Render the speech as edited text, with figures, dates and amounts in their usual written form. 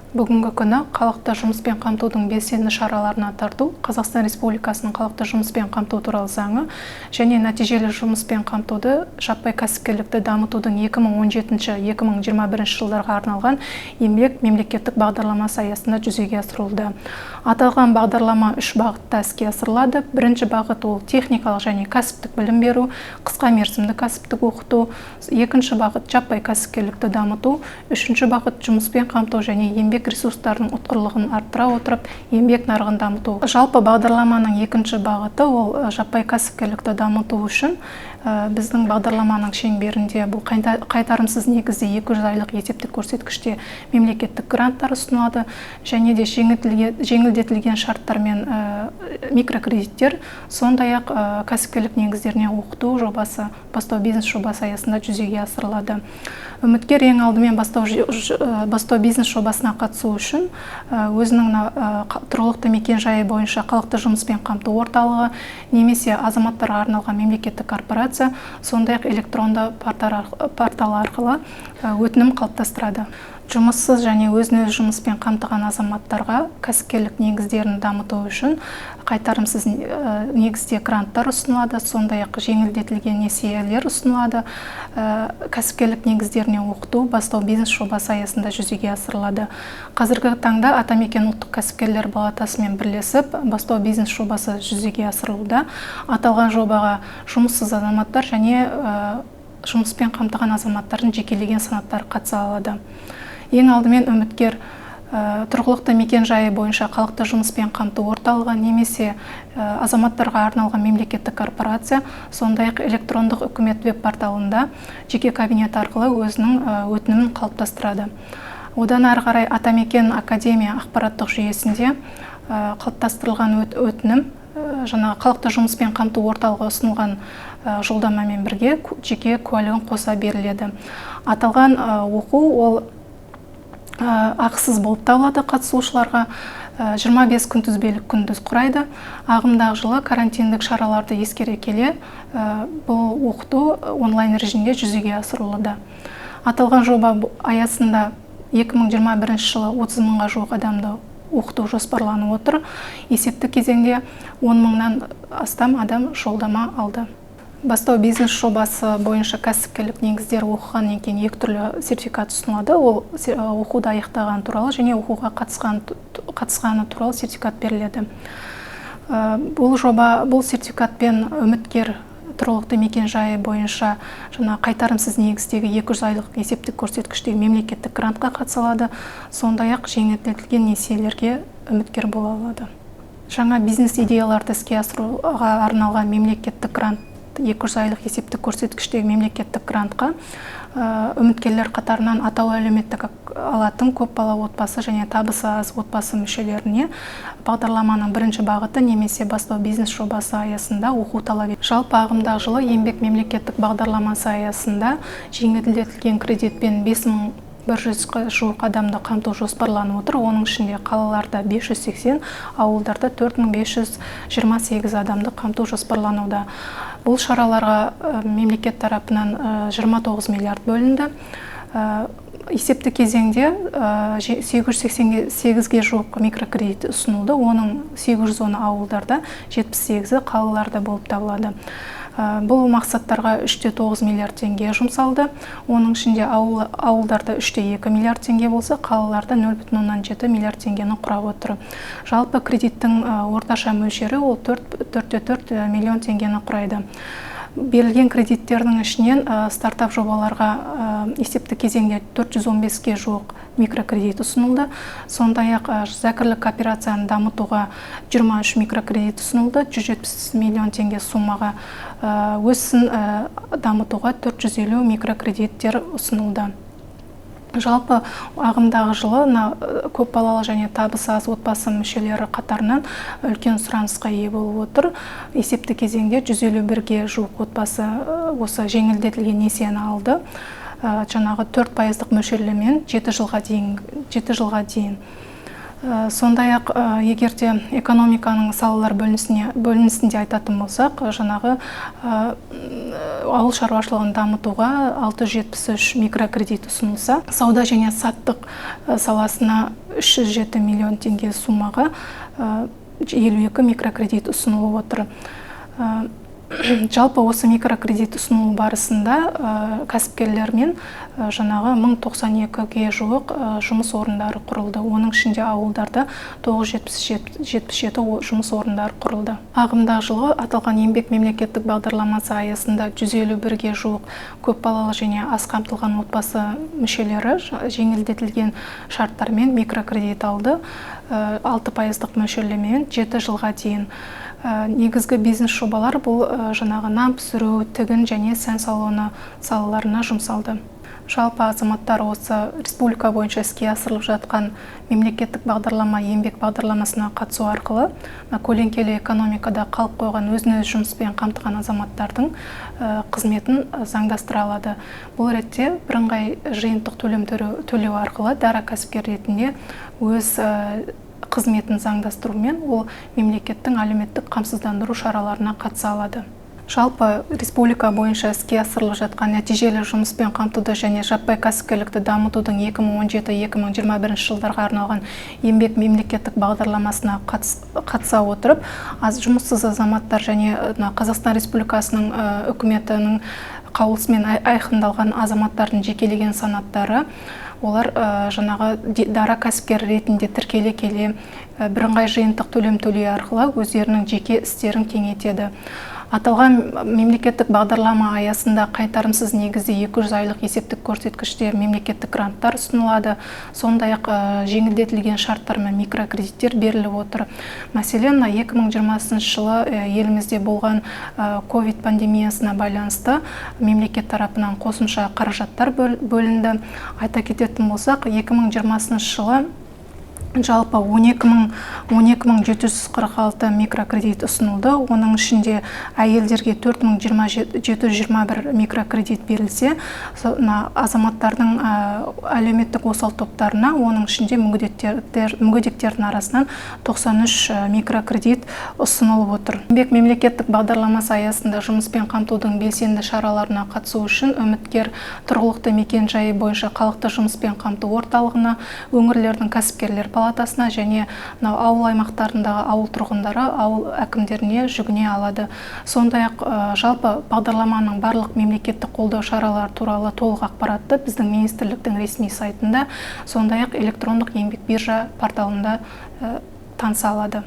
Бүгінгі күні халықты жұмыспен қамтудың белсенді шараларына тарту Қазақстан Республикасының халықты жұмыспен қамту туралы заңы және нәтижелі жұмыспен қамтуды жаппай кәсіпкерлікті дамытудың 2017-2021 жылдарға арналған еңбек мемлекеттік бағдарламасы аясында жүзеге асырылды. Аталған бағдарлама 3 бағытта іске асырылады. Бірінші бағыт ол техникалық және кәсіптік білім беру, қысқа мерзімді кәсіптік оқыту. Екінші бағыт жаппай кәсіпкерлікті дамыту. Үшінші бағыт жұмыспен қамту және еңбек ресурстарының ұтқырлығын арттыра отырып, еңбек нарығын дамыту. Жалпы бағдарламаның екінші бағыты ол жаппай кәсіпкерлікті дамыту үшін біздің бағдарламаның шеңберінде бұл қайтарымсыз негізде 200 айлық есептік көрсеткіште мемлекеттік гранттар ұсынылады және де жеңілдетілген шарттармен микрокредиттер, сондай-ақ кәсіпкерлік негіздеріне оқыту жобасы, бастау бизнес жобасы аясында жүзеге асырылады. Үміткер ең алдымен бастау бизнес жобасына қатысу үшін өзінің тұрғылықты мекен-жайы бойынша халықты жұмыспен қамту орталығы немесе азаматтарға арналған мемлекеттік корпорация, сондай-ақ электронды портал арқылы өтінім қалыптастырады. Жұмыссыз және өзін-өзі жұмыспен қамтыған азаматтарға кәсіпкерлік негіздерін дамыту үшін қайтарымсыз негізде гранттар ұсынылады, сондай-ақ жеңілдетілген несиелер ұсынылады. Кәсіпкерлік негіздеріне оқыту бастау бизнес жобасы аясында жүзеге асырылады. Қазіргі таңда Атамекен ұлттық кәсіпкерлер палатасымен бірлесіп бастау бизнес жобасы жүзеге асырылуда. Аталған жобаға жұмыссыз азаматтар және жұмыспен қамтыған азаматтардың жекелеген санаттары қатыса алады. Ең алдымен үміткер тұрғылықты мекен-жайы бойынша халықты жұмыспен қамту орталығы немесе азаматтарға арналған мемлекеттік корпорация, сондай-ақ электрондық үкімет веб-порталында жеке кабинет арқылы өзінің өтінімін қалыптастырады. Одан ары қарай Атамекен академия ақпараттық жүйесінде қалыптастырылған өтінім жаңағы халықты жұмыспен қамту орталығы ұсынылған жолдамамен бірге жеке куәлігін қоса беріледі. Аталған оқу ол ақысыз болып табылады қатысушыларға. 25 күнтізбелік күндіз құрайды. Ағымдағы жылы карантиндік шараларды ескере келе бұл оқыту онлайн режимде жүзеге асырылуда. Аталған жоба аясында 2021 жылы 30 мыңға жуық адамды оқыту жоспарланып отыр. Есепті кезеңде 10 мыңнан астам адам жолдама алды. Бастау бизнес жобасы бойынша кәсіпкерлік негіздер оқығаннан кейін 2 түрлі сертификат ұсынылады. Ол оқуды аяқтаған туралы және оқуға қатысқаны туралы сертификат беріледі. Бұл сертификатпен үміткер тұрғылықты мекен-жайы бойынша қайтарымсыз негіздегі 200 айлық есептік көрсеткіштегі мемлекеттік грантқа қатыса алады. Сондай-ақ жеңілдетілген несиелерге үміткер бола алады. Жаңа бизнес идеяларды іске асыруға арналған мемлекеттік грант 200 айлық есептік көрсеткіштегі мемлекеттік грантқа үміткерлер қатарынан атаулы әлеуметтік алатын көпбалалы отбасы және табысы аз отбасы мүшелеріне бағдарламаның бірінші бағыты немесе бастау бизнес жобасы аясында оқу талап етіледі. Жалпы ағымдағы жылы еңбек мемлекеттік бағдарламасы аясында жеңілдетілген кредитпен 5100 жуық адамды қамту жоспарланып отыр. Оның ішінде қалаларда 580, ауылдарда 4528 адамды қамту жоспарлануда. Бұл шараларға мемлекет тарапынан 29 миллиард бөлінді. Есепті кезеңде 888-ге жуық микрокредит ұсынылды. Оның 810 ауылдарда, 78-і қалаларда болып табылады. Бұл мақсаттарға 3,9 миллиард теңге жұмсалды. Оның ішінде ауылдарда 3,2 миллиард теңге болса, қалаларда 0,7 миллиард теңгені құрап отыр. Жалпы кредиттің орташа мөлшері ол 4,4 миллион теңгені құрайды. Берілген кредиттердің ішінен стартап жобаларға есепті кезеңде 415-ге жуық микрокредит ұсынылды. Сондай-ақ зәкірлік кооперацияны дамытуға 23 микрокредит ұсынылды. 170 миллион теңге суммаға өсін дамытуға 450 микрокредиттер ұсынылды. Жалпы ағымдағы жылы көпбалалы және табысы аз отбасы мүшелері қатарынан үлкен сұранысқа ие болып отыр. Есепті кезеңде 151-ге жуық отбасы осы жеңілдетілген несиені алды. Жаңағы 4% мөлшерлемен 7 жылға дейін. Сондай-ақ егерде экономиканың салалар бөлінісінде айтатын болсақ, жаңағы ауыл шаруашылығын дамытуға 673 микрокредит ұсынылса, сауда және саттық саласына 307 миллион теңге суммаға 52 микрокредит ұсынылып отыр. Жалпы осы микрокредит ұсыну барысында кәсіпкерлермен жаңағы 1092-ге жуық жұмыс орындары құрылды. Оның ішінде ауылдарда 977 жұмыс орындары құрылды. Ағымдағы жылғы аталған еңбек мемлекеттік бағдарламасы аясында 151-ге жуық көпбалалы және аз қамтылған отбасы мүшелері жеңілдетілген шарттармен микрокредит алды. 6% мөлшерлемемен 7 жылға дейін. Негізгі бизнес жобалар бұл жаңағы нан пісіру, тігін және сән салоны салаларына жұмсалды. Жалпы азаматтар осы республика бойынша іске асырылып жатқан мемлекеттік бағдарлама еңбек бағдарламасына қатысу арқылы көлеңкелі экономикада қалып қойған өзін-өзі жұмыспен қамтыған азаматтардың қызметін заңдастыра алады. Бұл ретте бірыңғай жиынтық төлем төлеу арқылы дара кәсіпкер ретінде өз қызметін заңдастырумен ол мемлекеттің әлеуметтік қамсыздандыру шараларына қатыса алады. Жалпы республика бойынша іске асырылып жатқан нәтижелі жұмыспен қамтуды және жаппай кәсіпкерлікті дамытудың 2017-2021 жылдарға арналған еңбек мемлекеттік бағдарламасына қатыса отырып, жұмыссыз азаматтар және Қазақстан Республикасының үкіметінің қаулысымен айқындалған азаматтардың жекелеген санаттары олар жаңағы дара кәсіпкер ретінде тіркеле келе бірыңғай жиынтық төлем төлеу арқылы өздерінің жеке істерін кеңейтеді. Аталған мемлекеттік бағдарлама аясында қайтарымсыз негізде 200 айлық есептік көрсеткіште мемлекеттік гранттар ұсынылады. Сондай-ақ жеңілдетілген шарттармен микрокредиттер беріліп отыр. Мәселен, 2020 жылы елімізде болған ковид пандемиясына байланысты мемлекет тарапынан қосымша қаражаттар бөлінді. Айта кететін болсақ, 2020 жылы жалпы 12.746 микрокредит ұсынылды. Оның ішінде әйелдерге 4.721 микрокредит берілсе, азаматтардың әлеуметтік осал топтарына, оның ішінде мүгедектердің арасынан 93 микрокредит ұсынылып отыр. Еңбек мемлекеттік бағдарламасы аясында жұмыспен қамтудың белсенді шараларына қатысу үшін үміткер тұрғылықты мекен-жайы бойынша халықты жұмыспен қамту орталығына, өңірлердің кәсіпкерлер палатасына және ауыл аймақтарындағы ауыл тұрғындары ауыл әкімдеріне жүгіне алады. Сондай-ақ жалпы бағдарламаның барлық мемлекеттік қолдау шаралары туралы толық ақпаратты біздің министрліктің ресми сайтында, сондай-ақ электрондық еңбек биржа порталында таныса алады.